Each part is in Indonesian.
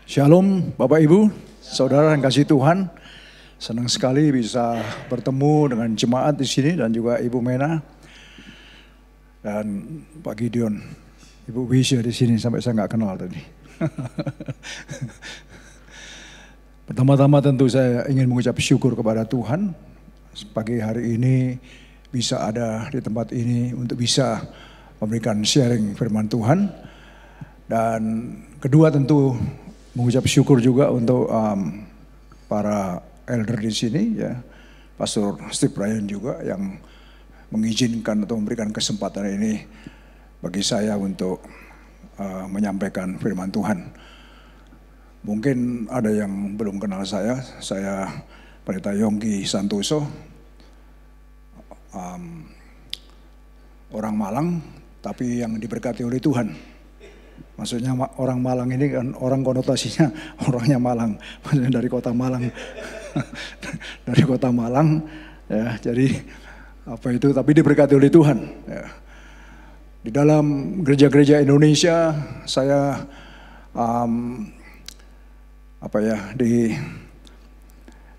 Shalom Bapak Ibu, Saudara yang kasih Tuhan. Senang sekali bisa bertemu dengan jemaat di sini dan juga Ibu Mena dan Pak Gideon. Ibu Wisya di sini sampai saya nggak kenal tadi. Pertama-tama tentu saya ingin mengucap syukur kepada Tuhan pagi hari ini bisa ada di tempat ini untuk bisa memberikan sharing firman Tuhan. Dan kedua tentu mengucap syukur juga untuk para elder di sini ya, Pastor Steve Ryan juga yang mengizinkan atau memberikan kesempatan ini bagi saya untuk menyampaikan firman Tuhan. Mungkin ada yang belum kenal saya Pendeta Yongki Santoso, orang Malang tapi yang diberkati oleh Tuhan. Maksudnya orang Malang ini kan orang konotasinya orangnya Malang, maksudnya dari kota Malang, dari kota Malang, ya. Jadi apa itu? Tapi diberkati oleh Tuhan. Ya. Di dalam gereja-gereja Indonesia saya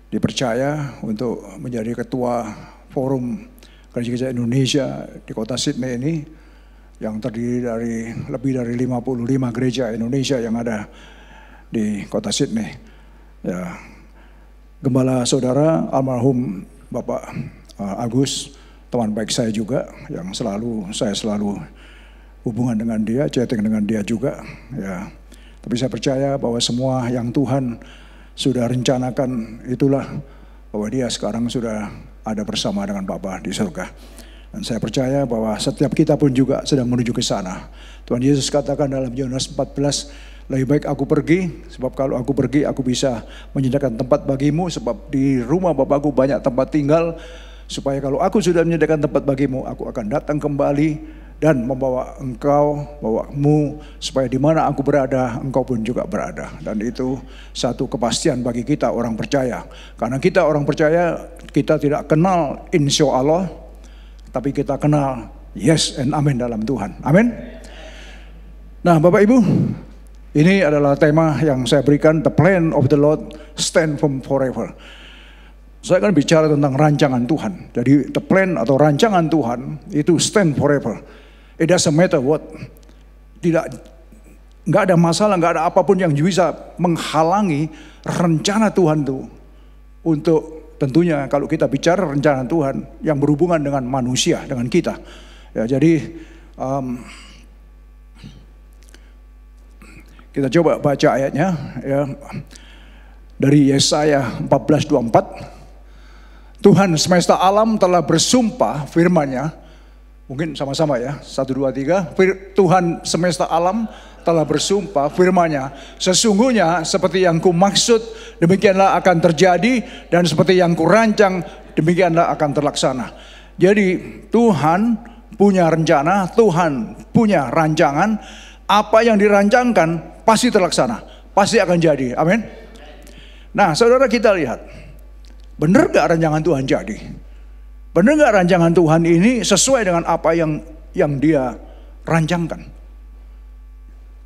dipercaya untuk menjadi ketua forum gereja-gereja Indonesia di kota Sydney ini, yang terdiri dari lebih dari 55 gereja Indonesia yang ada di kota Sydney. Ya, Gembala Saudara almarhum Bapak Agus, teman baik saya juga, yang saya selalu hubungan dengan dia, chatting dengan dia juga. Ya, tapi saya percaya bahwa semua yang Tuhan sudah rencanakan itulah bahwa dia sekarang sudah ada bersama dengan Bapa di surga. Dan saya percaya bahwa setiap kita pun juga sedang menuju ke sana. Tuhan Yesus katakan dalam Yohanes 14, lebih baik aku pergi, sebab kalau aku pergi aku bisa menyediakan tempat bagimu, sebab di rumah Bapakku banyak tempat tinggal, supaya kalau aku sudah menyediakan tempat bagimu, aku akan datang kembali dan membawa bawamu, supaya di mana aku berada, engkau pun juga berada. Dan itu satu kepastian bagi kita orang percaya. Karena kita orang percaya, kita tidak kenal insya Allah, tapi kita kenal yes and amin dalam Tuhan. Amin. Nah Bapak Ibu, ini adalah tema yang saya berikan, The Plan of the Lord Stand Firm Forever. Saya akan bicara tentang rancangan Tuhan. Jadi the plan atau rancangan Tuhan itu stand forever. It doesn't matter what. Nggak ada masalah, nggak ada apapun yang bisa menghalangi rencana Tuhan itu untuk, tentunya kalau kita bicara rencana Tuhan yang berhubungan dengan manusia, dengan kita. Ya, jadi kita coba baca ayatnya ya. Dari Yesaya 14:24. Tuhan semesta alam telah bersumpah firman-Nya. Mungkin sama-sama ya. 1, 2, 3. Tuhan semesta alam telah bersumpah firman-Nya, sesungguhnya seperti yang ku maksud demikianlah akan terjadi, dan seperti yang ku rancang demikianlah akan terlaksana. Jadi Tuhan punya rencana, Tuhan punya rancangan. Apa yang dirancangkan pasti terlaksana, pasti akan jadi. Amin. Nah saudara, kita lihat, benar gak rancangan Tuhan jadi? Benar gak rancangan Tuhan ini sesuai dengan apa yang dia rancangkan?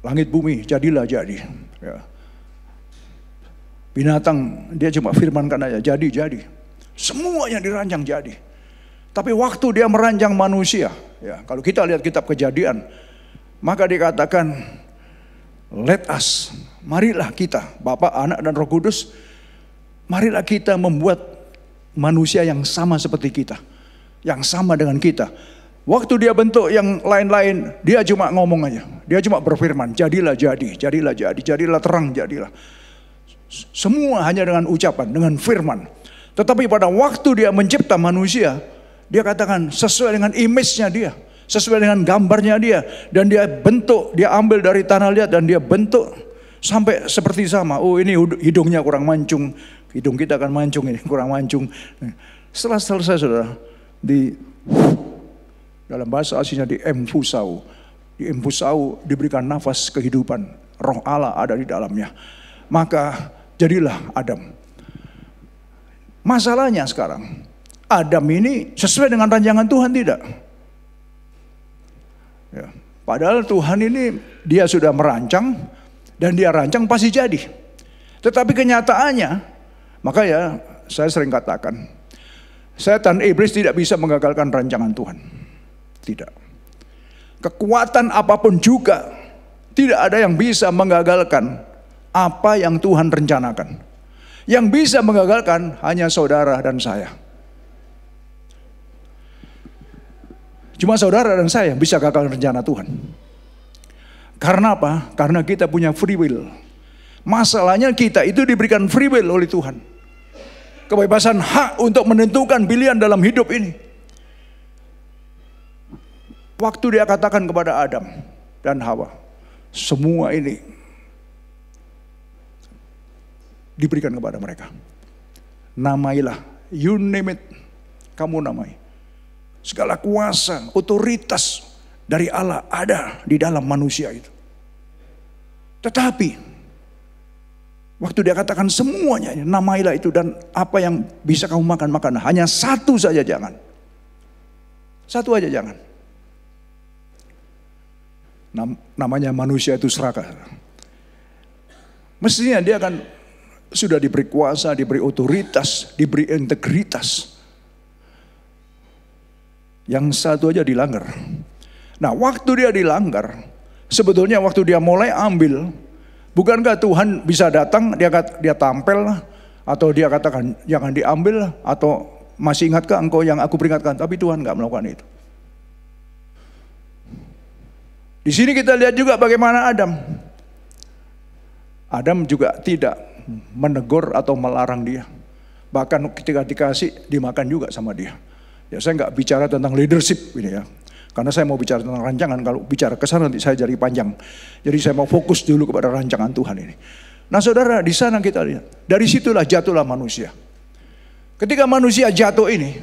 Langit bumi jadilah jadi. Ya. Binatang dia cuma firmankan aja, jadi. Semua yang dirancang jadi. Tapi waktu dia merancang manusia, ya, kalau kita lihat kitab Kejadian, maka dikatakan, let us, marilah kita, Bapa, Anak, dan Roh Kudus, marilah kita membuat manusia yang sama seperti kita, yang sama dengan kita. Waktu dia bentuk yang lain-lain, dia cuma ngomong aja. Dia cuma berfirman, jadilah jadi, jadilah terang, jadilah. Semua hanya dengan ucapan, dengan firman. Tetapi pada waktu dia mencipta manusia, dia katakan sesuai dengan image-nya dia, sesuai dengan gambarnya dia. Dan dia bentuk, dia ambil dari tanah liat dan dia bentuk sampai seperti sama. Oh ini hidungnya kurang mancung, hidung kita akan mancung ini, kurang mancung. Setelah selesai saudara, dalam bahasa aslinya diempusau. Diempusau diberikan nafas kehidupan. Roh Allah ada di dalamnya. Maka jadilah Adam. Masalahnya sekarang, Adam ini sesuai dengan rancangan Tuhan tidak? Ya. Padahal Tuhan ini dia sudah merancang, Dan dia rancang pasti jadi. Tetapi kenyataannya, maka ya saya sering katakan, setan iblis tidak bisa menggagalkan rancangan Tuhan. Tidak. Kekuatan apapun juga tidak ada yang bisa menggagalkan apa yang Tuhan rencanakan. Yang bisa menggagalkan hanya saudara dan saya. Cuma saudara dan saya bisa gagal rencana Tuhan. Karena apa? Karena kita punya free will. Masalahnya kita itu diberikan free will oleh Tuhan. Kebebasan hak untuk menentukan pilihan dalam hidup ini. Waktu dia katakan kepada Adam dan Hawa, semua ini diberikan kepada mereka. Namailah, you name it, kamu namai. Segala kuasa, otoritas dari Allah ada di dalam manusia itu. Tetapi waktu dia katakan semuanya, namailah itu dan apa yang bisa kamu makan. Hanya satu saja jangan. Satu aja jangan. Namanya manusia itu serakah. Mestinya dia akan sudah diberi kuasa, diberi otoritas, diberi integritas. Yang satu aja dilanggar. Nah, waktu dia dilanggar, sebetulnya waktu dia mulai ambil, bukankah Tuhan bisa datang, dia tampil, atau dia katakan jangan diambil, atau masih ingatkah engkau yang aku peringatkan? Tapi Tuhan nggak melakukan itu. Di sini kita lihat juga bagaimana Adam. Adam juga tidak menegur atau melarang dia. Bahkan ketika dikasih, dimakan juga sama dia. Ya, saya nggak bicara tentang leadership ini ya. Karena saya mau bicara tentang rancangan, kalau bicara ke sana nanti saya jadi panjang. Jadi saya mau fokus dulu kepada rancangan Tuhan ini. Nah saudara, di sana kita lihat, dari situlah jatuhlah manusia. Ketika manusia jatuh ini,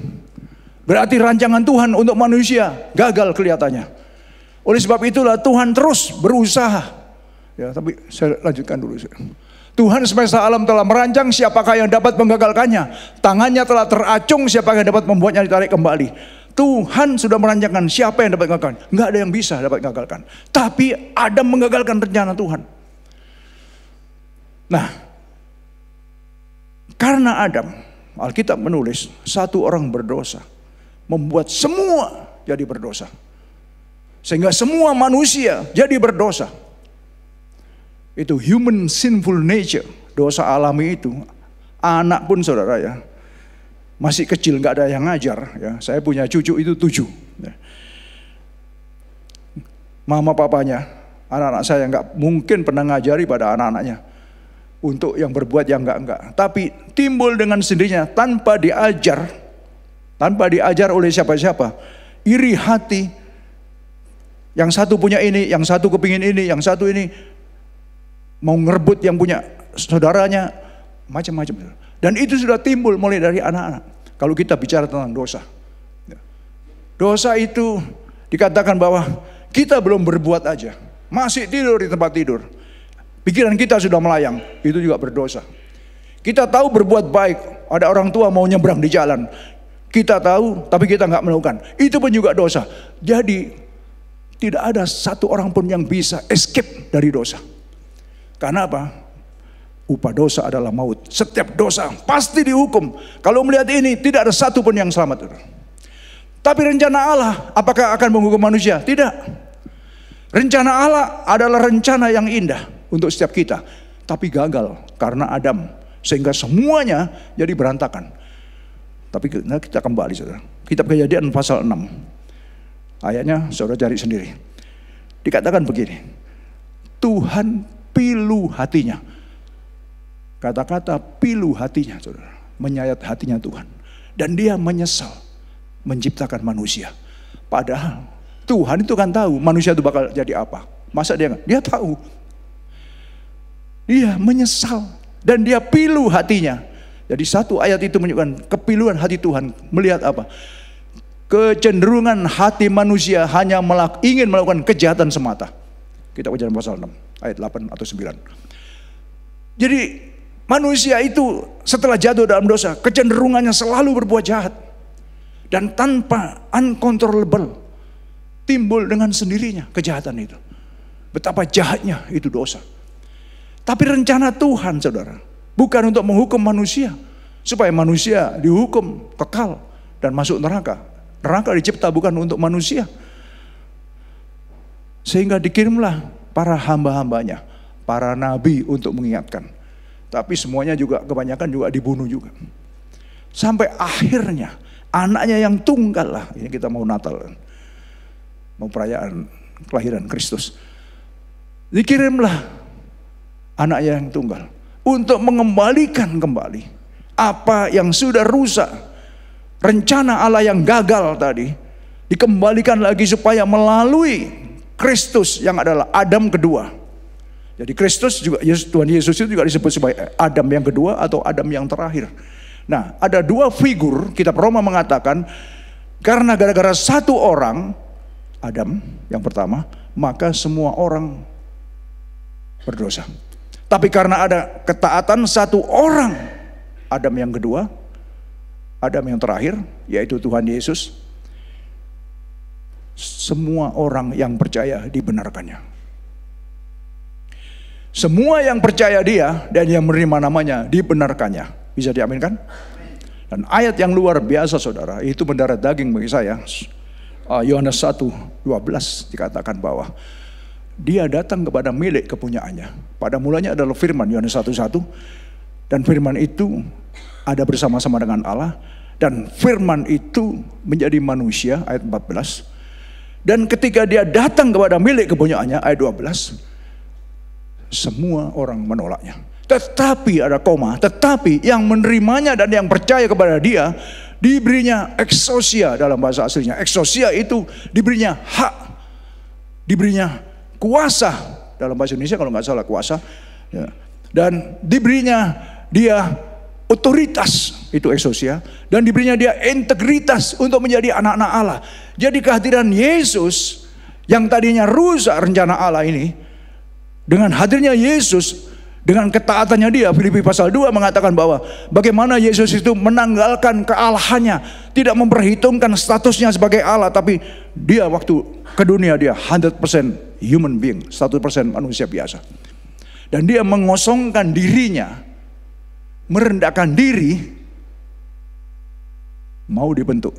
berarti rancangan Tuhan untuk manusia gagal kelihatannya. Oleh sebab itulah Tuhan terus berusaha. Ya, tapi saya lanjutkan dulu. Tuhan semesta alam telah merancang, siapakah yang dapat menggagalkannya? Tangannya telah teracung, siapakah yang dapat membuatnya ditarik kembali? Tuhan sudah merancangkan, siapa yang dapat menggagalkan? Enggak ada yang bisa dapat menggagalkan. Tapi Adam menggagalkan rencana Tuhan. Nah, karena Adam, Alkitab menulis, satu orang berdosa membuat semua jadi berdosa. Sehingga semua manusia jadi berdosa. Itu human sinful nature, dosa alami itu. Anak pun saudara ya, masih kecil nggak ada yang ngajar. Ya, saya punya cucu itu 7. Ya. Mama papanya, anak-anak saya nggak mungkin pernah ngajari pada anak-anaknya untuk yang berbuat yang enggak. Tapi timbul dengan sendirinya tanpa diajar oleh siapa-siapa. Iri hati. Yang satu punya ini, yang satu kepingin ini, yang satu ini mau ngerebut yang punya saudaranya, macam-macam. Dan itu sudah timbul mulai dari anak-anak. Kalau kita bicara tentang dosa. Dosa itu dikatakan bahwa kita belum berbuat aja. Masih tidur di tempat tidur. Pikiran kita sudah melayang. Itu juga berdosa. Kita tahu berbuat baik. Ada orang tua mau nyebrang di jalan. Kita tahu tapi kita nggak melakukan. Itu pun juga dosa. Jadi tidak ada satu orang pun yang bisa escape dari dosa. Karena apa? Upah dosa adalah maut. Setiap dosa pasti dihukum. Kalau melihat ini tidak ada satu pun yang selamat. Tapi rencana Allah apakah akan menghukum manusia? Tidak. Rencana Allah adalah rencana yang indah untuk setiap kita. Tapi gagal karena Adam. Sehingga semuanya jadi berantakan. Tapi kita kembali saudara. Kitab Kejadian pasal 6. Ayatnya saudara cari sendiri. Dikatakan begini. Tuhan pilu hatinya. Kata-kata pilu hatinya saudara. Menyayat hatinya Tuhan. Dan dia menyesal menciptakan manusia. Padahal Tuhan itu kan tahu manusia itu bakal jadi apa. Masa dia enggak? Dia tahu. Dia menyesal. Dan dia pilu hatinya. Jadi satu ayat itu menunjukkan kepiluan hati Tuhan. Melihat apa? Kecenderungan hati manusia hanya ingin melakukan kejahatan semata. Kita Kejadian pasal 6 ayat 8 atau 9. Jadi manusia itu setelah jatuh dalam dosa, kecenderungannya selalu berbuat jahat. Dan tanpa uncontrollable timbul dengan sendirinya kejahatan itu. Betapa jahatnya itu dosa. Tapi rencana Tuhan, saudara, bukan untuk menghukum manusia, supaya manusia dihukum kekal dan masuk neraka. Neraka dicipta bukan untuk manusia. Sehingga dikirimlah para hamba-hambanya, para nabi untuk mengingatkan. Tapi semuanya juga, kebanyakan juga dibunuh juga. Sampai akhirnya anaknya yang tunggal lah, ini kita mau Natal, mau perayaan kelahiran Kristus. Dikirimlah anaknya yang tunggal untuk mengembalikan kembali apa yang sudah rusak. Rencana Allah yang gagal tadi dikembalikan lagi supaya melalui Kristus yang adalah Adam kedua. Jadi Kristus juga, Tuhan Yesus itu juga disebut sebagai Adam yang kedua atau Adam yang terakhir. Nah, ada dua figur, kitab Roma mengatakan, karena gara-gara satu orang, Adam yang pertama, maka semua orang berdosa. Tapi karena ada ketaatan satu orang, Adam yang kedua, Adam yang terakhir, yaitu Tuhan Yesus, semua orang yang percaya dibenarkannya. Semua yang percaya dia dan yang menerima namanya dibenarkannya. Bisa diaminkan? Dan ayat yang luar biasa, saudara, itu mendarah daging bagi saya. Yohanes 1:12 dikatakan bahwa dia datang kepada milik kepunyaannya. Pada mulanya adalah firman, Yohanes 1:1. Dan firman itu ada bersama-sama dengan Allah. Dan firman itu menjadi manusia, ayat 14. Dan ketika dia datang kepada milik kepunyaannya, ayat 12. Semua orang menolaknya. Tetapi ada koma, tetapi yang menerimanya dan yang percaya kepada dia, diberinya exousia dalam bahasa aslinya. Exousia itu diberinya hak, diberinya kuasa dalam bahasa Indonesia kalau nggak salah kuasa, ya. Dan diberinya dia otoritas, itu exousia, dan diberinya dia integritas untuk menjadi anak-anak Allah. Jadi kehadiran Yesus yang tadinya rusak rencana Allah ini, dengan hadirnya Yesus, dengan ketaatannya dia, Filipi pasal 2 mengatakan bahwa bagaimana Yesus itu menanggalkan kealahannya, tidak memperhitungkan statusnya sebagai Allah, tapi dia waktu ke dunia dia 100% human being, 100% manusia biasa. Dan dia mengosongkan dirinya, merendahkan diri, mau dibentuk.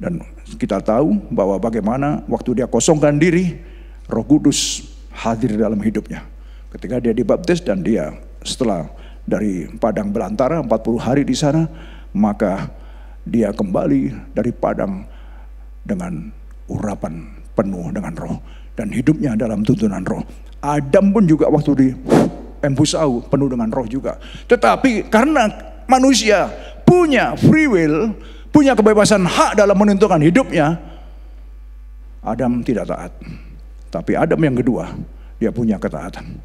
Dan kita tahu bahwa bagaimana waktu dia kosongkan diri, Roh Kudus hadir dalam hidupnya. Ketika dia dibaptis dan dia setelah dari padang belantara 40 hari di sana, maka dia kembali dari padang dengan urapan penuh dengan roh. Dan hidupnya dalam tuntunan roh. Adam pun juga waktu di Embusau penuh dengan roh juga. Tetapi karena manusia punya free will, punya kebebasan hak dalam menentukan hidupnya, Adam tidak taat. Tapi Adam yang kedua, dia punya ketaatan.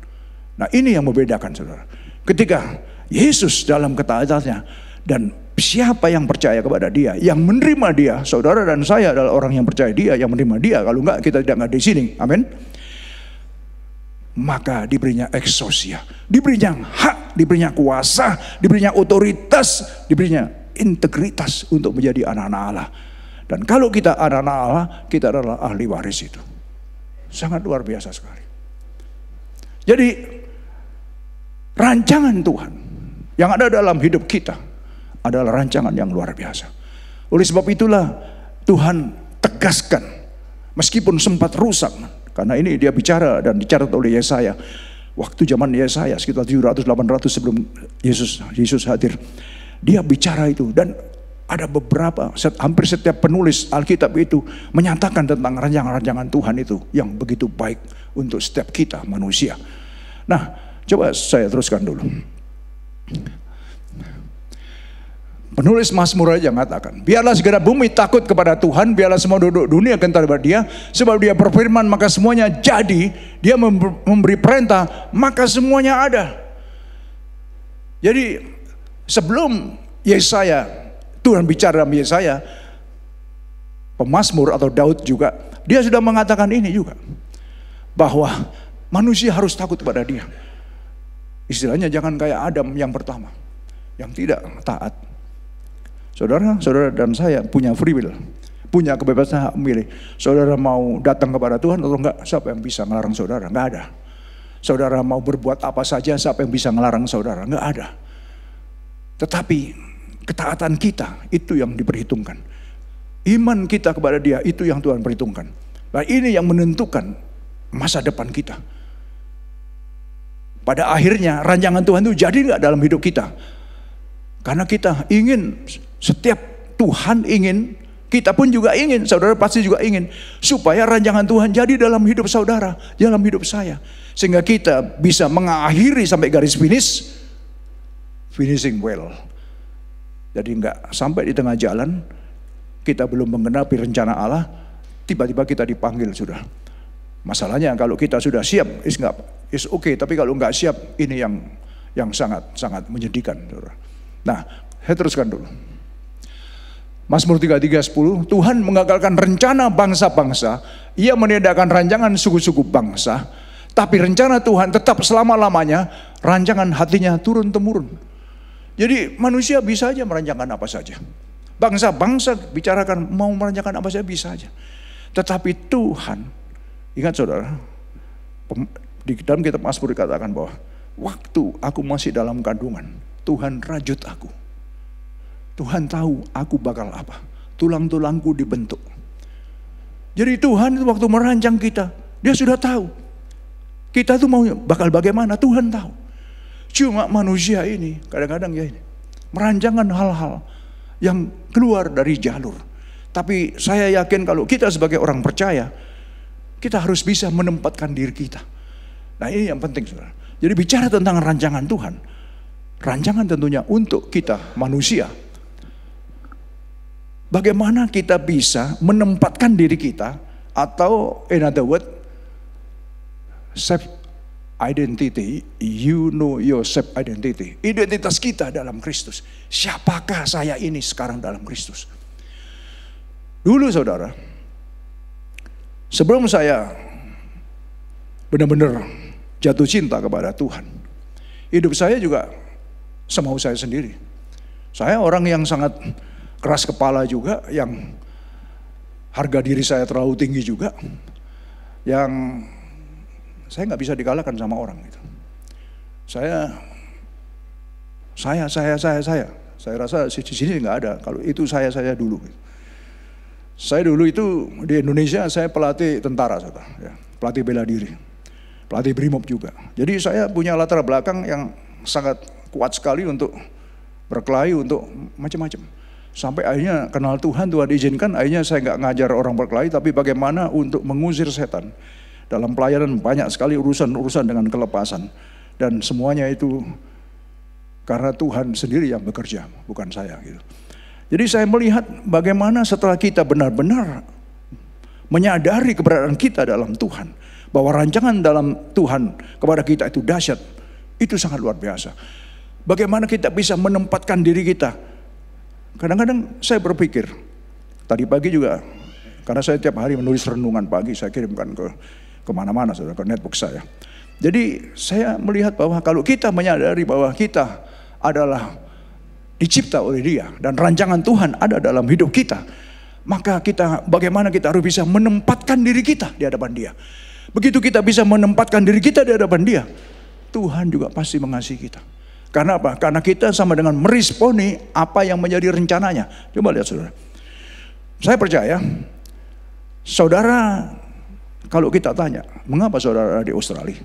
Nah ini yang membedakan, saudara. Ketika Yesus dalam ketaatannya, dan siapa yang percaya kepada dia, yang menerima dia, saudara dan saya adalah orang yang percaya dia, yang menerima dia. Kalau enggak, kita tidak ada di sini. Amin. Maka diberinya exousia, diberinya hak, diberinya kuasa, diberinya otoritas, diberinya integritas untuk menjadi anak-anak Allah. Dan kalau kita anak-anak Allah, kita adalah ahli waris itu. Sangat luar biasa sekali. Jadi rancangan Tuhan yang ada dalam hidup kita adalah rancangan yang luar biasa. Oleh sebab itulah Tuhan tegaskan, meskipun sempat rusak, karena ini dia bicara dan dicatat oleh Yesaya. Waktu zaman Yesaya sekitar 700-800 sebelum Yesus hadir, dia bicara itu. Dan ada beberapa, hampir setiap penulis Alkitab itu menyatakan tentang rancangan-rancangan Tuhan itu yang begitu baik untuk setiap kita manusia. Nah, coba saya teruskan dulu. Penulis Mazmur aja mengatakan, biarlah segala bumi takut kepada Tuhan, biarlah semua duduk dunia gentar kepada dia, sebab dia berfirman maka semuanya jadi, dia memberi perintah maka semuanya ada. Jadi sebelum Yesaya, Tuhan bicara dalam Yesaya, pemazmur atau Daud juga, dia sudah mengatakan ini juga, bahwa manusia harus takut kepada dia. Istilahnya jangan kayak Adam yang pertama, yang tidak taat. Saudara dan saya punya free will, punya kebebasan hak memilih. Saudara mau datang kepada Tuhan atau enggak, siapa yang bisa melarang saudara? Enggak ada. Saudara mau berbuat apa saja, siapa yang bisa ngelarang saudara? Nggak ada. Tetapi ketaatan kita itu yang diperhitungkan. Iman kita kepada Dia itu yang Tuhan perhitungkan. Nah, ini yang menentukan masa depan kita. Pada akhirnya rancangan Tuhan itu jadi nggak dalam hidup kita? Karena kita ingin, setiap Tuhan ingin, kita pun juga ingin, saudara pasti juga ingin, supaya rancangan Tuhan jadi dalam hidup saudara, dalam hidup saya. Sehingga kita bisa mengakhiri sampai garis finish, finishing well. Jadi enggak sampai di tengah jalan, kita belum menggenapi rencana Allah, tiba-tiba kita dipanggil sudah. Masalahnya kalau kita sudah siap, is okay. Tapi kalau enggak siap, ini yang sangat menyedihkan, saudara. Nah, saya teruskan dulu. Mazmur 33:10, Tuhan mengagalkan rencana bangsa-bangsa, Ia meniadakan rancangan suku-suku bangsa, tapi rencana Tuhan tetap selama-lamanya, rancangan hatinya turun-temurun. Jadi manusia bisa aja merancangkan apa saja. Bangsa-bangsa bicarakan mau merancangkan apa saja bisa aja. Tetapi Tuhan, ingat saudara, di dalam kitab Mazmur dikatakan bahwa waktu aku masih dalam kandungan, Tuhan rajut aku. Tuhan tahu aku bakal apa. Tulang-tulangku dibentuk. Jadi Tuhan itu waktu merancang kita, Dia sudah tahu. Kita tuh mau bakal bagaimana, Tuhan tahu. Cuma manusia ini kadang-kadang ya ini merancangkan hal-hal yang keluar dari jalur. Tapi saya yakin kalau kita sebagai orang percaya, kita harus bisa menempatkan diri kita. Nah, ini yang penting, saudara. Jadi bicara tentang rancangan Tuhan, rancangan tentunya untuk kita manusia. Bagaimana kita bisa menempatkan diri kita, atau in other word, self identity, you know your self identity. Identitas kita dalam Kristus. Siapakah saya ini sekarang dalam Kristus? Dulu saudara, sebelum saya benar-benar jatuh cinta kepada Tuhan, hidup saya juga semau saya sendiri. Saya orang yang sangat keras kepala juga, yang harga diri saya terlalu tinggi juga, yang saya nggak bisa dikalahkan sama orang gitu. Saya rasa di sini nggak ada. Kalau itu saya dulu. Saya dulu itu di Indonesia saya pelatih tentara, saudara, ya, pelatih bela diri, pelatih brimob juga. Jadi saya punya latar belakang yang sangat kuat sekali untuk berkelahi, untuk macam-macam. Sampai akhirnya kenal Tuhan izinkan, akhirnya saya nggak ngajar orang berkelahi, tapi bagaimana untuk mengusir setan. Dalam pelayanan banyak sekali urusan-urusan dengan kelepasan. Dan semuanya itu karena Tuhan sendiri yang bekerja, bukan saya gitu. Jadi saya melihat bagaimana setelah kita benar-benar menyadari keberadaan kita dalam Tuhan, bahwa rancangan dalam Tuhan kepada kita itu dahsyat, itu sangat luar biasa. Bagaimana kita bisa menempatkan diri kita. Kadang-kadang saya berpikir, tadi pagi juga, karena saya tiap hari menulis renungan pagi, saya kirimkan ke kemana-mana, saudara, ke netbook saya. Jadi saya melihat bahwa kalau kita menyadari bahwa kita adalah dicipta oleh Dia, dan rancangan Tuhan ada dalam hidup kita, maka bagaimana kita harus bisa menempatkan diri kita di hadapan Dia. Begitu kita bisa menempatkan diri kita di hadapan Dia, Tuhan juga pasti mengasihi kita. Karena apa? Karena kita sama dengan meresponi apa yang menjadi rencananya. Coba lihat saudara. Saya percaya, saudara, kalau kita tanya, mengapa saudara ada di Australia?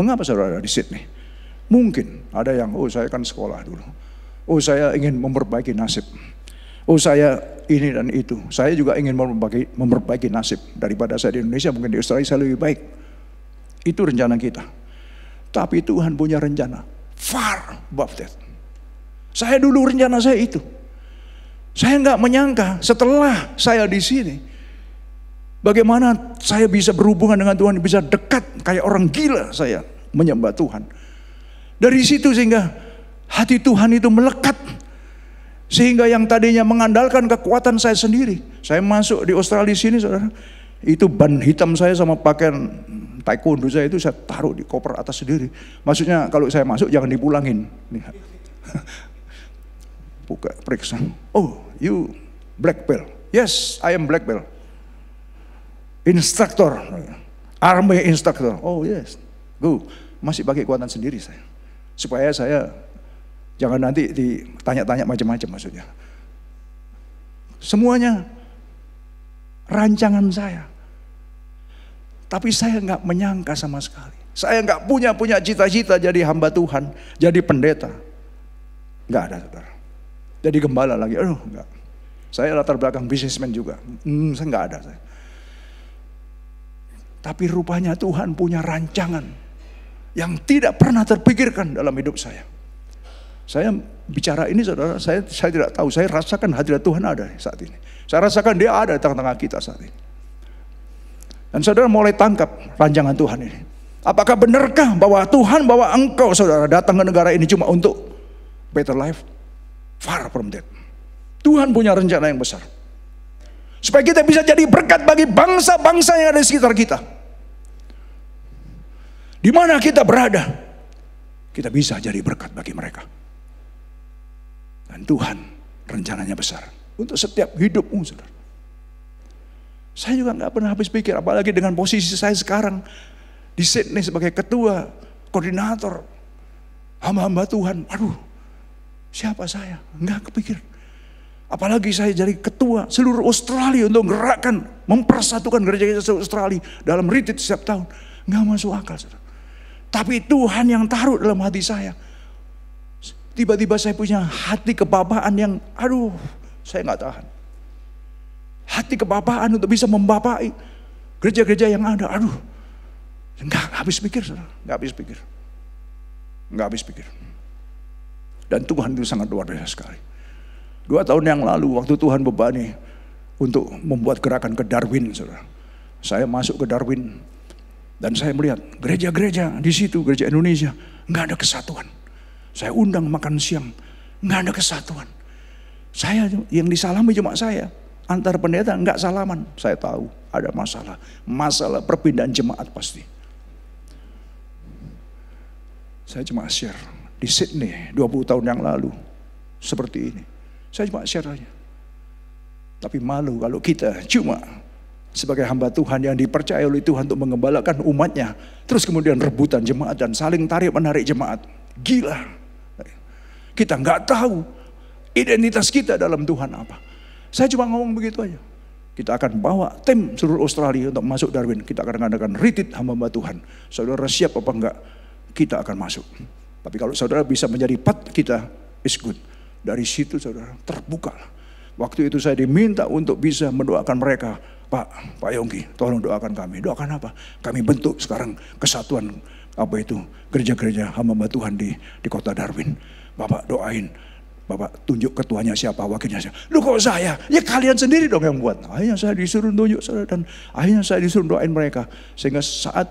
Mengapa saudara ada di Sydney? Mungkin ada yang, saya kan sekolah dulu. Saya ingin memperbaiki nasib. Saya ini dan itu. Saya juga ingin memperbaiki nasib. Daripada saya di Indonesia, mungkin di Australia saya lebih baik. Itu rencana kita. Tapi Tuhan punya rencana far above that. Saya dulu rencana saya itu. Saya nggak menyangka setelah saya di sini, bagaimana saya bisa berhubungan dengan Tuhan, bisa dekat kayak orang gila saya menyembah Tuhan. Dari situ sehingga hati Tuhan itu melekat. Sehingga yang tadinya mengandalkan kekuatan saya sendiri. Saya masuk di Australia sini, saudara. Itu ban hitam saya sama pakaian taekwondo saya itu saya taruh di koper atas sendiri. Maksudnya kalau saya masuk jangan dipulangin. Buka, periksa. You black belt. Yes, I am black belt. Instructor, army instructor. Yes, go. masih pakai kekuatan sendiri saya. Supaya saya jangan nanti ditanya-tanya macam-macam maksudnya. Semuanya rancangan saya. Tapi saya nggak menyangka sama sekali. Saya nggak punya cita-cita jadi hamba Tuhan, jadi pendeta. Nggak ada, saudara. Jadi gembala lagi, enggak. Saya latar belakang bisnismen juga. Saya nggak ada. Saya. Tapi rupanya Tuhan punya rancangan yang tidak pernah terpikirkan dalam hidup saya. Saya bicara ini, saudara, saya tidak tahu. Saya rasakan hadirat Tuhan ada saat ini. Saya rasakan Dia ada di tengah-tengah kita saat ini. Dan saudara mulai tangkap rancangan Tuhan ini. Apakah benarkah bahwa Tuhan bawa engkau, saudara, datang ke negara ini cuma untuk better life? Far from that. Tuhan punya rencana yang besar. Supaya kita bisa jadi berkat bagi bangsa-bangsa yang ada di sekitar kita. Di mana kita berada, kita bisa jadi berkat bagi mereka. Dan Tuhan rencananya besar untuk setiap hidupmu, saudara. Saya juga nggak pernah habis pikir, apalagi dengan posisi saya sekarang di Sydney sebagai ketua, koordinator, hamba-hamba Tuhan. Aduh, siapa saya? Nggak kepikir. Apalagi saya jadi ketua seluruh Australia untuk menggerakkan, mempersatukan gereja-gereja seluruh Australia dalam retreat setiap tahun. Nggak masuk akal, saudara. Tapi Tuhan yang taruh dalam hati saya. Tiba-tiba saya punya hati kebapaan yang, aduh, saya nggak tahan. Hati kebapaan untuk bisa membapai gereja-gereja yang ada. Aduh, nggak habis pikir, saudara. Nggak habis pikir. Dan Tuhan itu sangat luar biasa sekali. 2 tahun yang lalu waktu Tuhan bebani untuk membuat gerakan ke Darwin, saudara. Saya masuk ke Darwin dan saya melihat gereja-gereja di situ, gereja Indonesia, nggak ada kesatuan. Saya undang makan siang, nggak ada kesatuan. Saya yang disalami cuma saya. Antar pendeta nggak salaman. Saya tahu ada masalah perpindahan jemaat pasti. Saya cuma share di Sydney 20 tahun yang lalu seperti ini. Saya cuma share aja. Tapi malu kalau kita cuma sebagai hamba Tuhan yang dipercaya oleh Tuhan untuk mengembalakan umatnya, terus kemudian rebutan jemaat dan saling tarik menarik jemaat. Gila. Kita nggak tahu identitas kita dalam Tuhan apa. Saya cuma ngomong begitu aja. Kita akan bawa tim seluruh Australia untuk masuk Darwin. Kita akan mengadakan retreat hamba Tuhan. Saudara siap apa enggak? Kita akan masuk. Tapi kalau saudara bisa menjadi part kita, is good. Dari situ saudara terbuka. Waktu itu saya diminta untuk bisa mendoakan mereka. Pak Yongki, tolong doakan kami. Doakan apa? Kami bentuk sekarang kesatuan gereja-gereja hamba Tuhan di kota Darwin. Bapak doain. Bapak tunjuk ketuanya siapa, wakilnya siapa. Lu kok saya? Ya kalian sendiri dong yang buat. Akhirnya saya disuruh tunjuk, dan akhirnya saya disuruh doain mereka. Sehingga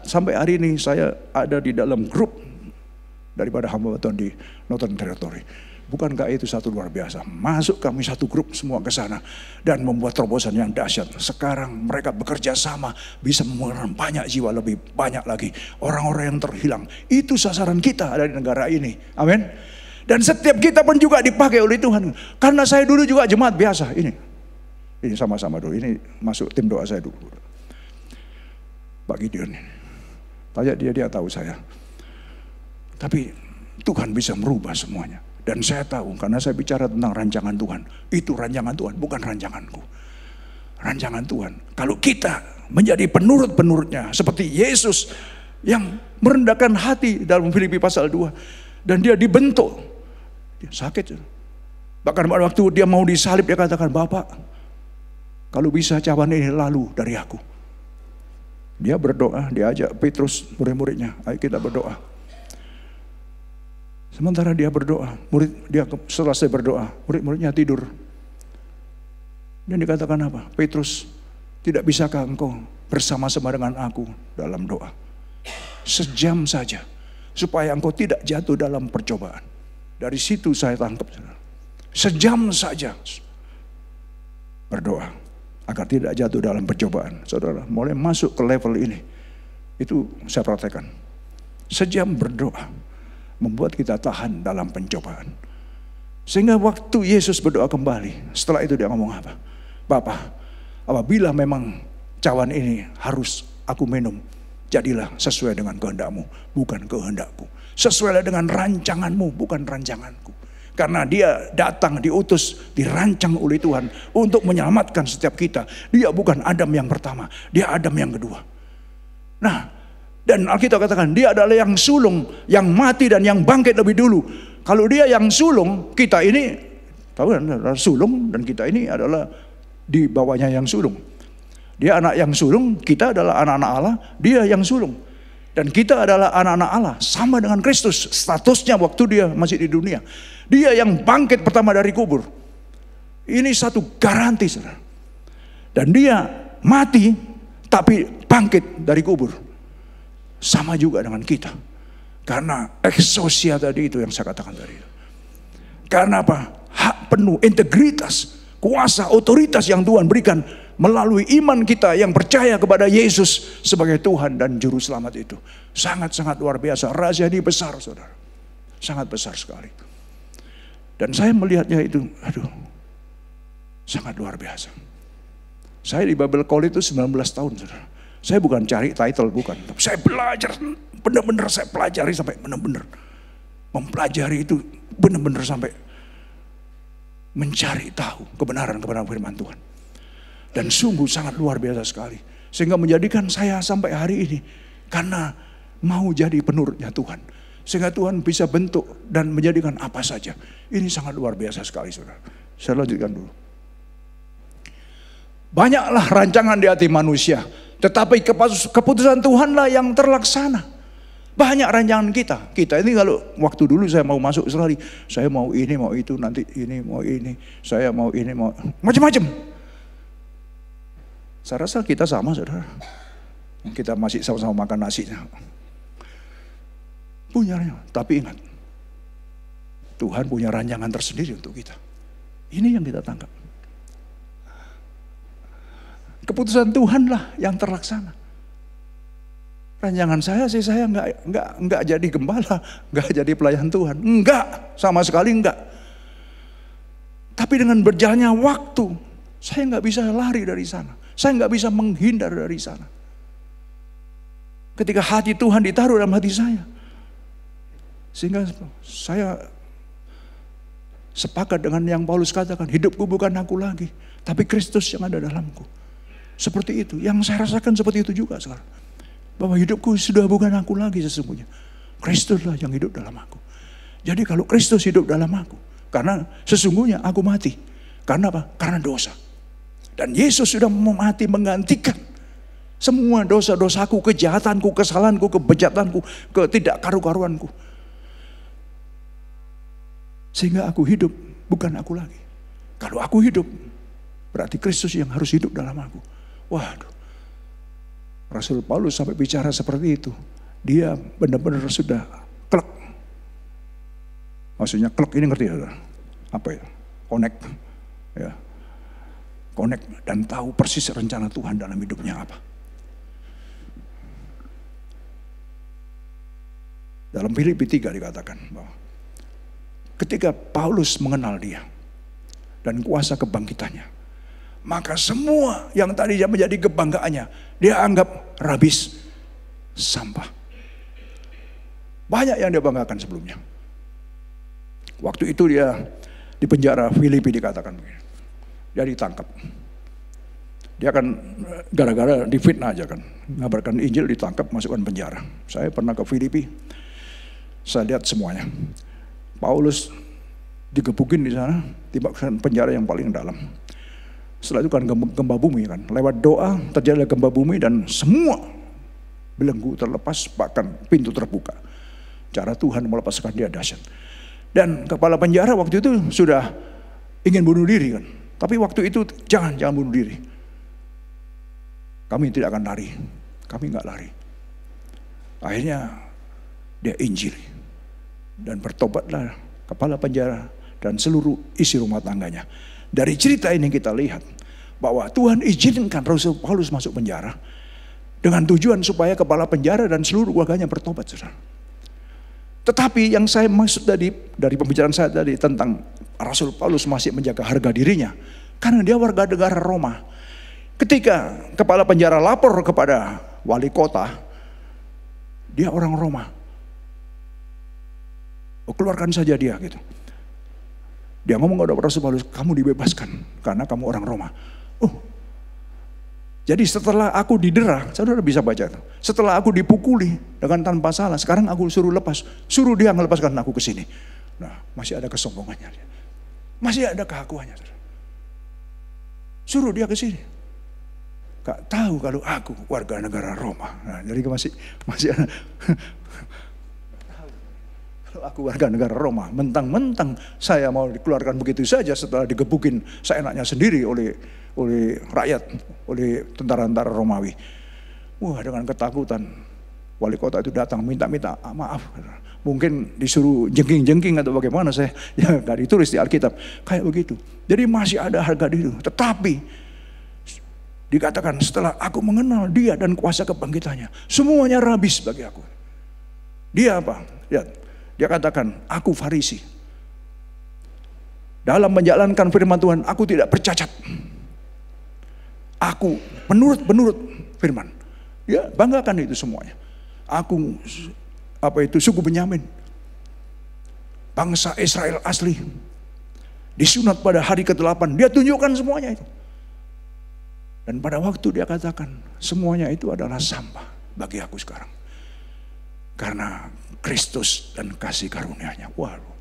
sampai hari ini saya ada di dalam grup daripada hamba Tuhan di Northern Territory. Bukankah itu satu luar biasa? Masuk kami satu grup semua ke sana dan membuat terobosan yang dahsyat. Sekarang mereka bekerja sama, bisa mengeluarkan banyak jiwa, lebih banyak lagi orang-orang yang terhilang. Itu sasaran kita ada di negara ini. Amin. Dan setiap kita pun juga dipakai oleh Tuhan. Karena saya dulu juga jemaat biasa. Ini sama-sama dulu. Ini masuk tim doa saya dulu. Pak Gideon ini. Tanya dia tahu saya. Tapi Tuhan bisa merubah semuanya. Dan saya tahu karena saya bicara tentang rancangan Tuhan. Itu rancangan Tuhan, bukan rancanganku. Rancangan Tuhan. Kalau kita menjadi penurut-penurutnya. Seperti Yesus yang merendahkan hati dalam Filipi pasal 2. Dan dia dibentuk. Sakit. Bahkan pada waktu dia mau disalib dia katakan, Bapak, kalau bisa cawan ini lalu dari aku. Dia berdoa, dia ajak Petrus murid-muridnya, ayo kita berdoa. Sementara dia berdoa, dia selesai berdoa, murid-muridnya tidur. Dan dikatakan apa? Petrus, tidak bisakah engkau bersama-sama dengan aku dalam doa? Sejam saja, supaya engkau tidak jatuh dalam percobaan. Dari situ saya tangkap, sejam saja berdoa agar tidak jatuh dalam percobaan. Saudara, mulai masuk ke level ini, itu saya praktekkan. Sejam berdoa membuat kita tahan dalam pencobaan. Sehingga waktu Yesus berdoa kembali, setelah itu dia ngomong apa? Bapa, apabila memang cawan ini harus aku minum, jadilah sesuai dengan kehendak-Mu, bukan kehendak-Ku. Sesuailah dengan rancangan-Mu, bukan rancangan-Ku. Karena dia datang, diutus, dirancang oleh Tuhan untuk menyelamatkan setiap kita. Dia bukan Adam yang pertama, dia Adam yang kedua. Nah, dan Alkitab katakan dia adalah yang sulung, yang mati dan yang bangkit lebih dulu. Kalau dia yang sulung, kita ini tahu kan, sulung, dan kita ini adalah di bawahnya yang sulung. Dia anak yang sulung, kita adalah anak-anak Allah, dia yang sulung. Dan kita adalah anak-anak Allah, sama dengan Kristus statusnya waktu dia masih di dunia. Dia yang bangkit pertama dari kubur. Ini satu garansi, saudara. Dan dia mati tapi bangkit dari kubur. Sama juga dengan kita. Karena exousia tadi itu yang saya katakan tadi. Karena apa? Hak penuh, integritas, kuasa, otoritas yang Tuhan berikan melalui iman kita yang percaya kepada Yesus sebagai Tuhan dan Juru Selamat itu. Sangat-sangat luar biasa. Rahasia ini besar, saudara. Sangat besar sekali. Dan saya melihatnya itu, sangat luar biasa. Saya di Bible College itu 19 tahun, saudara. Saya bukan cari title, bukan. Saya belajar, benar-benar saya pelajari sampai benar-benar. Mempelajari itu benar-benar sampai mencari tahu kebenaran firman Tuhan. Dan sungguh sangat luar biasa sekali. Sehingga menjadikan saya sampai hari ini. Karena mau jadi penurutnya Tuhan. Sehingga Tuhan bisa bentuk dan menjadikan apa saja. Ini sangat luar biasa sekali, saudara. Saya lanjutkan dulu. Banyaklah rancangan di hati manusia. Tetapi keputusan Tuhanlah yang terlaksana. Banyak rancangan kita. Kita ini kalau waktu dulu saya mau masuk Australia. Saya mau ini, mau itu, nanti ini, mau ini. Saya mau ini, mau macam-macam. Saya rasa kita sama, saudara. Kita masih sama-sama makan nasinya. Punya, tapi ingat. Tuhan punya rancangan tersendiri untuk kita. Ini yang kita tangkap. Keputusan Tuhanlah yang terlaksana. Rancangan saya sih, saya enggak jadi gembala, enggak jadi pelayan Tuhan, enggak, sama sekali enggak. Tapi dengan berjalannya waktu, saya enggak bisa lari dari sana, saya enggak bisa menghindar dari sana. Ketika hati Tuhan ditaruh dalam hati saya, sehingga saya sepakat dengan yang Paulus katakan, hidupku bukan aku lagi, tapi Kristus yang ada dalamku. Seperti itu, yang saya rasakan seperti itu juga sekarang. Bahwa hidupku sudah bukan aku lagi sesungguhnya. Kristuslah yang hidup dalam aku. Jadi kalau Kristus hidup dalam aku, karena sesungguhnya aku mati. Karena apa? Karena dosa. Dan Yesus sudah mati menggantikan semua dosa-dosaku, kejahatanku, kesalahanku, kebejatanku, ketidakkaru-karuanku. Sehingga aku hidup, bukan aku lagi. Kalau aku hidup, berarti Kristus yang harus hidup dalam aku. Waduh, Rasul Paulus sampai bicara seperti itu. Dia benar-benar sudah klek. Maksudnya klek ini ngerti ya? Apa ya? Connect. Ya. Connect dan tahu persis rencana Tuhan dalam hidupnya apa. Dalam Filipi 3 dikatakan bahwa ketika Paulus mengenal dia dan kuasa kebangkitannya, maka semua yang tadinya menjadi kebanggaannya, dia anggap rabis, sampah. Banyak yang dia banggakan sebelumnya. Waktu itu dia di penjara Filipi dikatakan, dia ditangkap. Dia kan gara-gara difitnah aja kan, ngabarkan Injil, ditangkap, masukkan penjara. Saya pernah ke Filipi, saya lihat semuanya. Paulus digebukin di sana, di penjara yang paling dalam. Setelah itu kan gempa bumi kan. Lewat doa terjadi gempa bumi dan semua belenggu terlepas, bahkan pintu terbuka. Cara Tuhan melepaskan dia dahsyat. Dan kepala penjara waktu itu sudah ingin bunuh diri kan. Tapi waktu itu jangan bunuh diri. Kami tidak akan lari. Kami nggak lari. Akhirnya dia injili. Dan bertobatlah kepala penjara dan seluruh isi rumah tangganya. Dari cerita ini kita lihat bahwa Tuhan izinkan Rasul Paulus masuk penjara dengan tujuan supaya kepala penjara dan seluruh keluarganya bertobat, saudara. Tetapi yang saya maksud dari pembicaraan saya tadi tentang Rasul Paulus masih menjaga harga dirinya karena dia warga negara Roma. Ketika kepala penjara lapor kepada wali kota Dia orang Roma. Oh, keluarkan saja dia gitu. Dia ngomong kepada Rasul Paulus, kamu dibebaskan karena kamu orang Roma. Oh, jadi setelah aku didera, saudara bisa baca itu. Setelah aku dipukuli dengan tanpa salah, sekarang aku suruh lepas. Suruh dia melepaskan aku ke sini. Nah, masih ada kesombongannya. Masih ada keakuannya. Suruh dia ke sini. Gak tahu kalau aku warga negara Roma. Nah, jadi masih ada. Kalau aku warga negara Roma, mentang-mentang saya mau dikeluarkan begitu saja setelah digebukin seenaknya sendiri oleh rakyat, oleh tentara-tentara Romawi. Wah, dengan ketakutan wali kota itu datang minta maaf. Mungkin disuruh jengking-jengking atau bagaimana, saya ya nggak ditulis di Alkitab kayak begitu. Jadi masih ada harga diri. Tetapi dikatakan setelah aku mengenal dia dan kuasa kebangkitannya, semuanya habis bagi aku. Dia apa? Lihat. Dia katakan, aku Farisi. Dalam menjalankan firman Tuhan, aku tidak bercacat. Aku penurut firman. Ya, banggakan itu semuanya. Aku suku Benyamin. Bangsa Israel asli. Disunat pada hari ke-8. Dia tunjukkan semuanya itu. Dan pada waktu dia katakan, semuanya itu adalah sampah bagi aku sekarang. Karena Kristus dan kasih karunia-Nya. Waduh.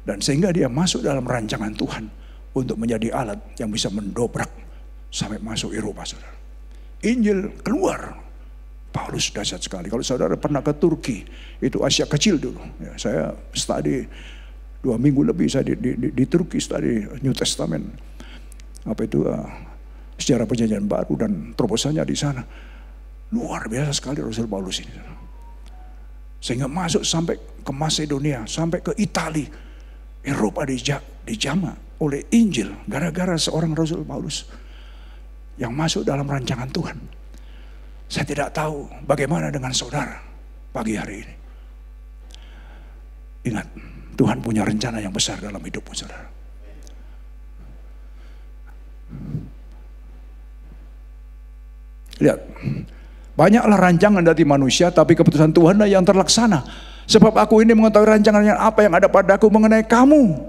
Dan sehingga dia masuk dalam rancangan Tuhan untuk menjadi alat yang bisa mendobrak sampai masuk Eropa, saudara. Injil keluar. Paulus dahsyat sekali. Kalau saudara pernah ke Turki, itu Asia kecil dulu. Ya, saya studi 2 minggu lebih saya di Turki, studi New Testament. Sejarah Perjanjian Baru dan terobosannya di sana. Luar biasa sekali Rasul Paulus ini. Sehingga masuk sampai ke Masedonia, sampai ke Italia. Eropa dijamah oleh Injil gara-gara seorang Rasul Paulus yang masuk dalam rancangan Tuhan. Saya tidak tahu bagaimana dengan saudara pagi hari ini. Ingat, Tuhan punya rencana yang besar dalam hidupmu, saudara. Lihat. Banyaklah rancangan dari manusia, tapi keputusan Tuhanlah yang terlaksana. Sebab aku ini mengetahui rancangannya apa yang ada padaku mengenai kamu.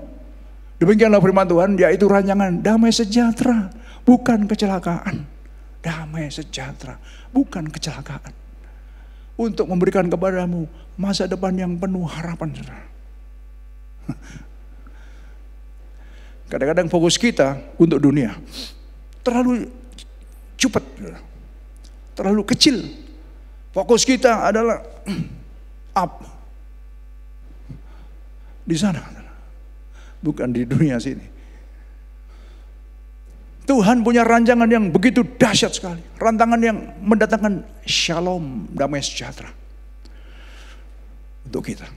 Demikianlah firman Tuhan, yaitu rancangan damai sejahtera, bukan kecelakaan. Damai sejahtera, bukan kecelakaan. Untuk memberikan kepadamu masa depan yang penuh harapan, saudara. Kadang-kadang fokus kita untuk dunia terlalu cepat, terlalu kecil. Fokus kita adalah up di sana, bukan di dunia sini. Tuhan punya rancangan yang begitu dahsyat sekali, rancangan yang mendatangkan shalom, damai sejahtera untuk kita.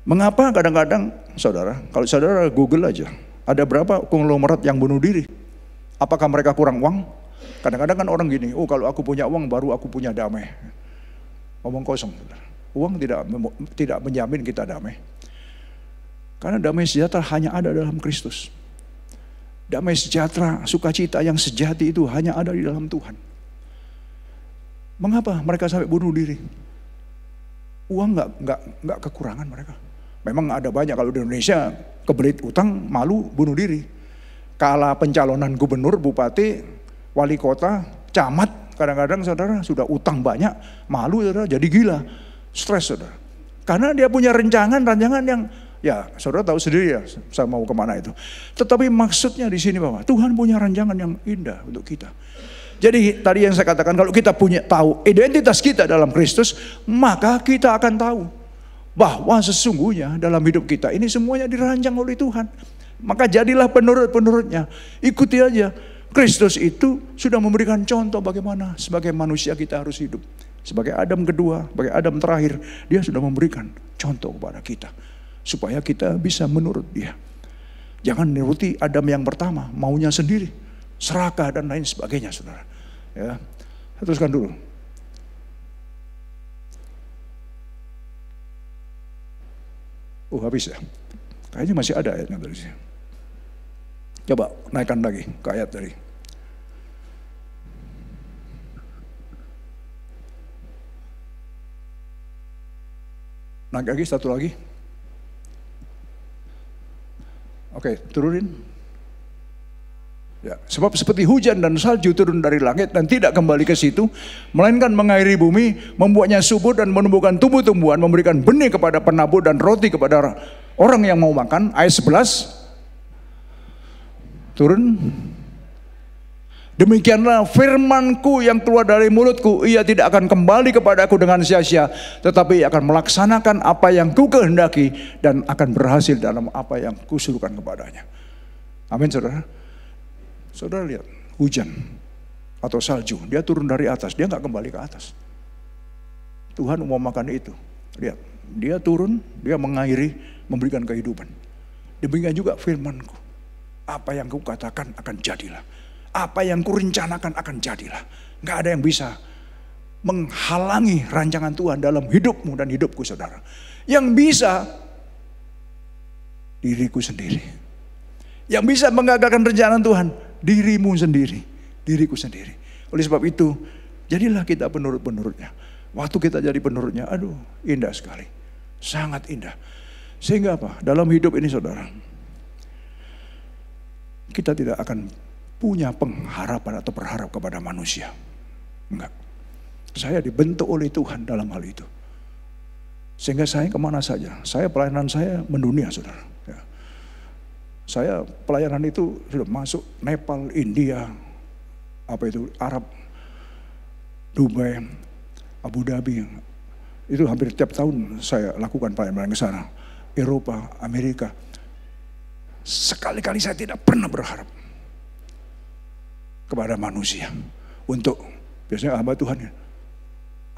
Mengapa kadang-kadang saudara, kalau saudara Google aja, ada berapa konglomerat yang bunuh diri? Apakah mereka kurang uang? Kadang-kadang kan orang gini, oh kalau aku punya uang baru aku punya damai. Ngomong kosong. Uang tidak menjamin kita damai. Karena damai sejahtera hanya ada dalam Kristus. Damai sejahtera, sukacita yang sejati itu hanya ada di dalam Tuhan. Mengapa mereka sampai bunuh diri? Uang nggak kekurangan mereka. Memang ada banyak, kalau di Indonesia kebelit utang, malu bunuh diri. Kala pencalonan gubernur, bupati, wali kota, camat, kadang-kadang saudara sudah utang banyak, malu saudara, jadi gila, stres saudara. Karena dia punya rancangan yang, ya saudara tahu sendiri ya, saya mau kemana itu. Tetapi maksudnya di sini bahwa Tuhan punya rancangan yang indah untuk kita. Jadi tadi yang saya katakan, kalau kita tahu identitas kita dalam Kristus, maka kita akan tahu bahwa sesungguhnya dalam hidup kita ini semuanya dirancang oleh Tuhan. Maka jadilah penurut-penurutnya, ikuti aja. Kristus itu sudah memberikan contoh bagaimana sebagai manusia kita harus hidup. Sebagai Adam kedua, sebagai Adam terakhir, dia sudah memberikan contoh kepada kita. Supaya kita bisa menurut dia. Jangan menuruti Adam yang pertama, maunya sendiri. Serakah dan lain sebagainya, saudara. Ya, teruskan dulu. Oh habis ya. Kayaknya masih ada ayatnya dari sini. Coba naikkan lagi ke ayat dari Naik lagi, satu lagi. Oke, turunin. Ya, sebab seperti hujan dan salju turun dari langit dan tidak kembali ke situ, melainkan mengairi bumi, membuatnya subur dan menumbuhkan tumbuh-tumbuhan, memberikan benih kepada penabur dan roti kepada orang yang mau makan. Ayat 11. Turun. Demikianlah firmanku yang keluar dari mulutku, ia tidak akan kembali kepadaku dengan sia-sia, tetapi ia akan melaksanakan apa yang ku kehendaki dan akan berhasil dalam apa yang kusuruhkan kepadanya. Amin, saudara. Saudara lihat, hujan atau salju, dia turun dari atas, dia nggak kembali ke atas. Tuhan mau makan itu. Lihat, dia turun, dia mengairi, memberikan kehidupan. Demikian juga firmanku, apa yang ku katakan akan jadilah. Apa yang kurencanakan akan jadilah. Gak ada yang bisa menghalangi rancangan Tuhan dalam hidupmu dan hidupku, saudara. Yang bisa, diriku sendiri. Yang bisa mengagalkan rencana Tuhan, dirimu sendiri. Diriku sendiri. Oleh sebab itu, jadilah kita penurut-penurutnya. Waktu kita jadi penurutnya, aduh, indah sekali. Sangat indah. Sehingga apa? Dalam hidup ini, saudara, kita tidak akan punya pengharapan atau berharap kepada manusia. Enggak. Saya dibentuk oleh Tuhan dalam hal itu. Sehingga saya kemana saja. Saya pelayanan saya mendunia, saudara. Ya. Saya pelayanan itu sudah masuk Nepal, India, Arab, Dubai, Abu Dhabi. Itu hampir tiap tahun saya lakukan pelayanan ke sana. Eropa, Amerika. Sekali-kali saya tidak pernah berharap kepada manusia untuk, biasanya hamba Tuhan ya,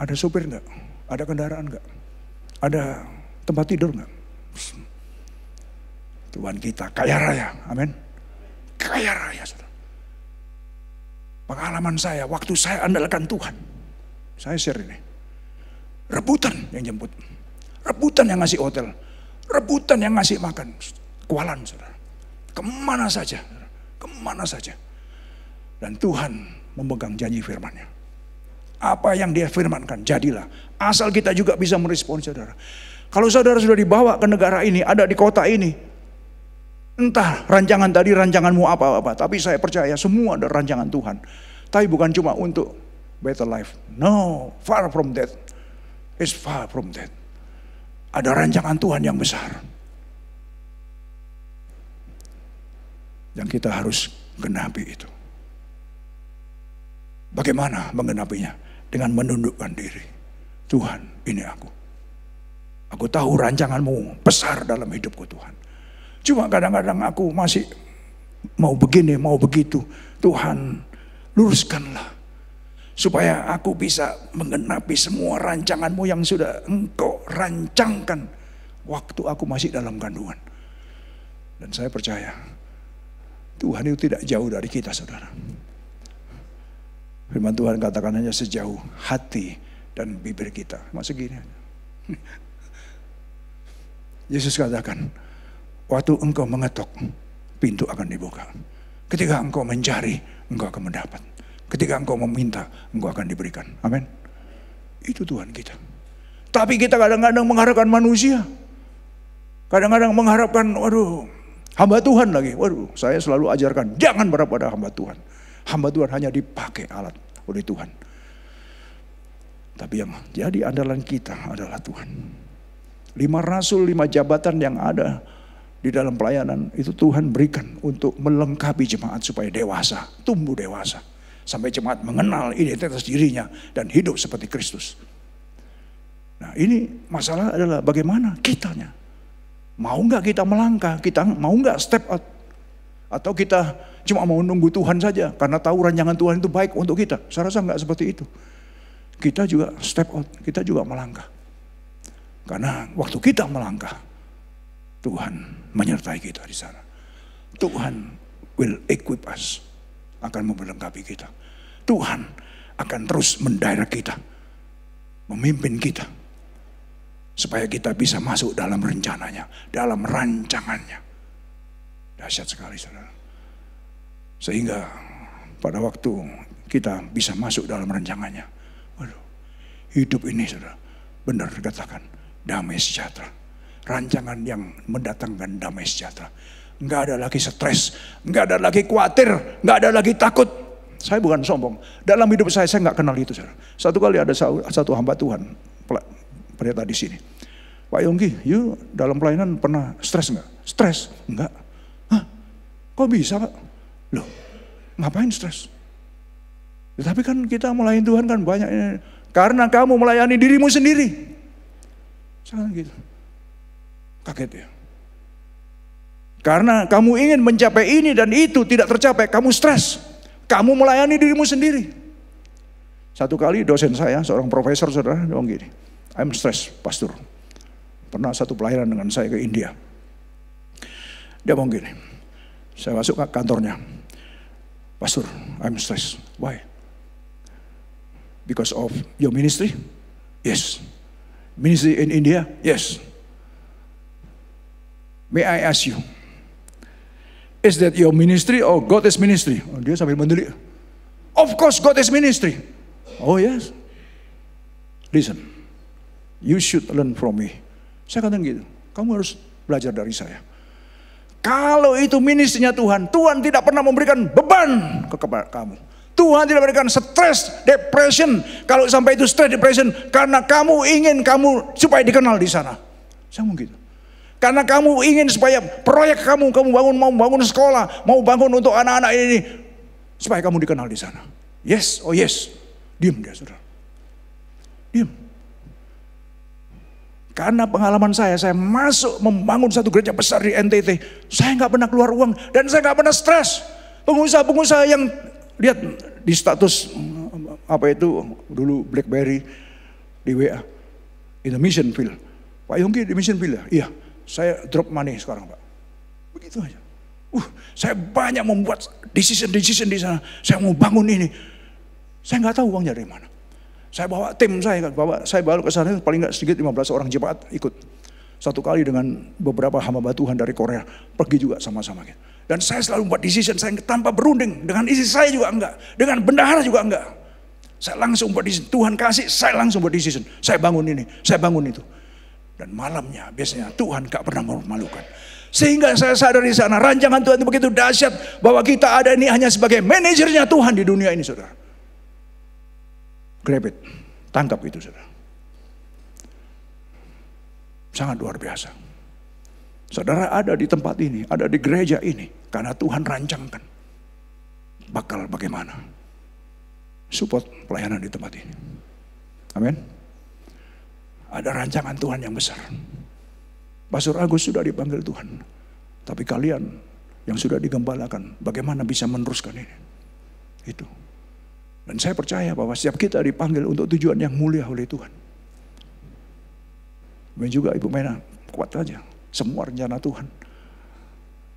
ada sopir enggak? Ada kendaraan enggak? Ada tempat tidur enggak? Tuhan kita kaya raya, amin. Kaya raya, saudara. Pengalaman saya, waktu saya andalkan Tuhan, saya share ini. Rebutan yang jemput, rebutan yang ngasih hotel, rebutan yang ngasih makan, kualan, saudara. Kemana saja, kemana saja. Dan Tuhan memegang janji firman-Nya. Apa yang dia firmankan, jadilah. Asal kita juga bisa merespon, saudara. Kalau saudara sudah dibawa ke negara ini, ada di kota ini, entah rancangan tadi rancanganmu apa-apa, tapi saya percaya semua ada rancangan Tuhan. Tapi bukan cuma untuk better life. No, far from that. It's far from that. Ada rancangan Tuhan yang besar. Yang kita harus genapi itu. Bagaimana menggenapinya? Dengan menundukkan diri. Tuhan, ini aku. Aku tahu rancanganmu besar dalam hidupku, Tuhan. Cuma kadang-kadang aku masih mau begini, mau begitu. Tuhan, luruskanlah. Supaya aku bisa menggenapi semua rancanganmu yang sudah Engkau rancangkan waktu aku masih dalam kandungan. Dan saya percaya, Tuhan itu tidak jauh dari kita, saudara. Firman Tuhan katakan hanya sejauh hati dan bibir kita. Masuk gini. Yesus katakan, waktu engkau mengetok, pintu akan dibuka. Ketika engkau mencari, engkau akan mendapat. Ketika engkau meminta, engkau akan diberikan. Amin. Itu Tuhan kita. Tapi kita kadang-kadang mengharapkan manusia. Kadang-kadang mengharapkan, waduh, hamba Tuhan lagi. Waduh, saya selalu ajarkan, jangan berharap pada hamba Tuhan. Hamba Tuhan hanya dipakai alat oleh Tuhan. Tapi yang jadi andalan kita adalah Tuhan. 5 rasul, 5 jabatan yang ada di dalam pelayanan itu Tuhan berikan untuk melengkapi jemaat supaya dewasa, tumbuh dewasa. Sampai jemaat mengenal identitas dirinya dan hidup seperti Kristus. Nah, ini masalah adalah bagaimana kitanya. Mau nggak kita melangkah, kita mau nggak step out. Atau kita cuma mau nunggu Tuhan saja karena tahu rancangan Tuhan itu baik untuk kita. Saya rasa nggak seperti itu. Kita juga step out, kita juga melangkah. Karena waktu kita melangkah, Tuhan menyertai kita di sana. Tuhan will equip us, akan memperlengkapi kita. Tuhan akan terus mendirect kita, memimpin kita, supaya kita bisa masuk dalam rencananya, dalam rancangannya. Dahsyat sekali, saudara. Sehingga pada waktu kita bisa masuk dalam rancangannya, waduh, hidup ini, saudara, benar dikatakan, damai sejahtera. Rancangan yang mendatangkan damai sejahtera. Nggak ada lagi stres, nggak ada lagi khawatir, nggak ada lagi takut. Saya bukan sombong. Dalam hidup saya nggak kenal itu, saudara. Satu kali ada satu hamba Tuhan, pendeta di sini. Pak Yonggi, you dalam pelayanan pernah stres nggak? Stres? Enggak. Hah? Kok bisa, Pak? Loh, ngapain stres? Ya, tapi kan kita melayani Tuhan kan banyak. Karena kamu melayani dirimu sendiri. Jangan gitu. Kaget ya. Karena kamu ingin mencapai ini dan itu tidak tercapai, kamu stres. Kamu melayani dirimu sendiri. Satu kali dosen saya, seorang profesor, saudara, bilang gini, I'm stressed, pastor. Pernah satu pelayanan dengan saya ke India. Dia bilang gini, saya masuk ke kantornya, pastor, I'm stressed. Why? Because of your ministry? Yes. Ministry in India? Yes. May I ask you, is that your ministry or God is ministry? Oh, dia sambil mendelik. Of course God is ministry. Oh yes. Listen, you should learn from me. Saya katakan gitu, kamu harus belajar dari saya. Kalau itu ministrinya Tuhan, Tuhan tidak pernah memberikan beban kepada kamu. Tuhan tidak memberikan stres, depression. Kalau sampai itu stres, depression, karena kamu ingin kamu supaya dikenal di sana. Saya mau gitu. Karena kamu ingin supaya proyek kamu mau bangun sekolah, mau bangun untuk anak-anak ini, supaya kamu dikenal di sana. Yes, oh yes. Diam dia, saudara. Diam. Karena pengalaman saya masuk membangun satu gereja besar di NTT. Saya nggak pernah keluar uang dan saya nggak pernah stres. Pengusaha-pengusaha yang lihat di status apa itu dulu BlackBerry di WA, in the mission field. Pak Yonggi di mission field ya? Iya, saya drop money sekarang, Pak. Begitu aja. Saya banyak membuat decision di sana. Saya mau bangun ini. Saya nggak tahu uangnya dari mana. Saya bawa tim saya bawa ke sana paling nggak sedikit 15 orang jemaat ikut. Satu kali dengan beberapa hamba Tuhan dari Korea pergi juga sama-sama. Dan saya selalu membuat decision, saya tanpa berunding. Dengan istri saya juga enggak, dengan bendahara juga enggak. Saya langsung buat decision, Tuhan kasih, saya langsung buat decision. Saya bangun ini, saya bangun itu. Dan malamnya biasanya Tuhan gak pernah memalukan. Sehingga saya sadar di sana rancangan Tuhan itu begitu dahsyat bahwa kita ada ini hanya sebagai manajernya Tuhan di dunia ini, saudara. Grab it, tangkap itu, saudara. Sangat luar biasa. Saudara ada di tempat ini, ada di gereja ini karena Tuhan rancangkan bakal bagaimana support pelayanan di tempat ini. Amin. Ada rancangan Tuhan yang besar. Pastor Agus sudah dipanggil Tuhan, tapi kalian yang sudah digembalakan, bagaimana bisa meneruskan ini? Itu. Dan saya percaya bahwa setiap kita dipanggil untuk tujuan yang mulia oleh Tuhan. Dan juga Ibu Mena, kuat aja. Semua rencana Tuhan.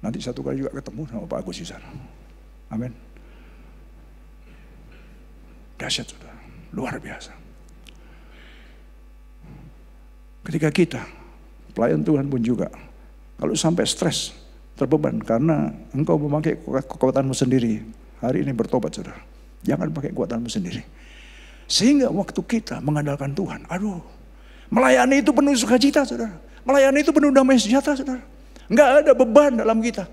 Nanti satu kali juga ketemu sama Pak Agus di sana. Amin. Dahsyat, saudara. Luar biasa. Ketika kita, pelayan Tuhan pun juga, kalau sampai stres, terbeban karena engkau memakai kekuatanmu sendiri. Hari ini bertobat, saudara. Jangan pakai kekuatanmu sendiri. Sehingga waktu kita mengandalkan Tuhan, melayani itu penuh sukacita, saudara. Melayani itu penuh damai sejahtera, saudara. Enggak ada beban dalam kita.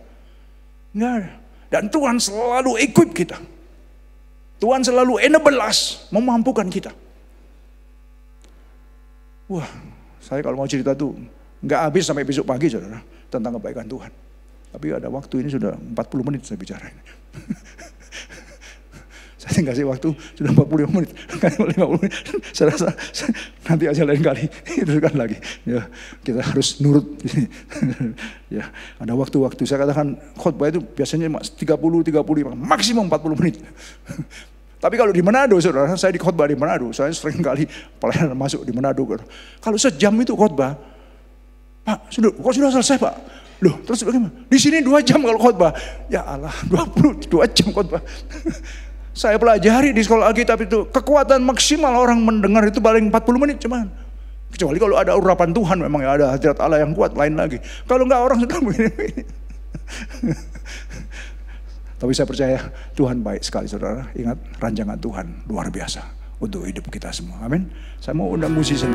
Enggak ada. Dan Tuhan selalu equip kita. Tuhan selalu enable us, memampukan kita. Wah, saya kalau mau cerita tuh enggak habis sampai besok pagi, saudara, tentang kebaikan Tuhan. Tapi ada waktu ini sudah 40 menit saya bicara ini. Saya kasih waktu sudah 45 menit, 50 menit. Saya rasa nanti aja lain kali teruskan lagi. Ya, kita harus nurut. Ya, ada waktu-waktu. Saya katakan khotbah itu biasanya 30, 35, maksimum 40 menit. Tapi kalau di Manado, saudara, saya di khotbah di Manado, saya sering kali pelayanan masuk di Manado. Kalau sejam itu khotbah, Pak, kok sudah selesai, Pak? Loh, terus bagaimana? Di sini 2 jam kalau khotbah. Ya Allah, 22 jam khotbah. Saya pelajari di sekolah Alkitab itu, kekuatan maksimal orang mendengar itu paling 40 menit cuman. Kecuali kalau ada urapan Tuhan, memang ya ada hadirat Allah yang kuat, lain lagi. Kalau enggak orang sudah begini. Tapi saya percaya Tuhan baik sekali, saudara. Ingat, rancangan Tuhan luar biasa untuk hidup kita semua. Amin. Saya mau undang musisi.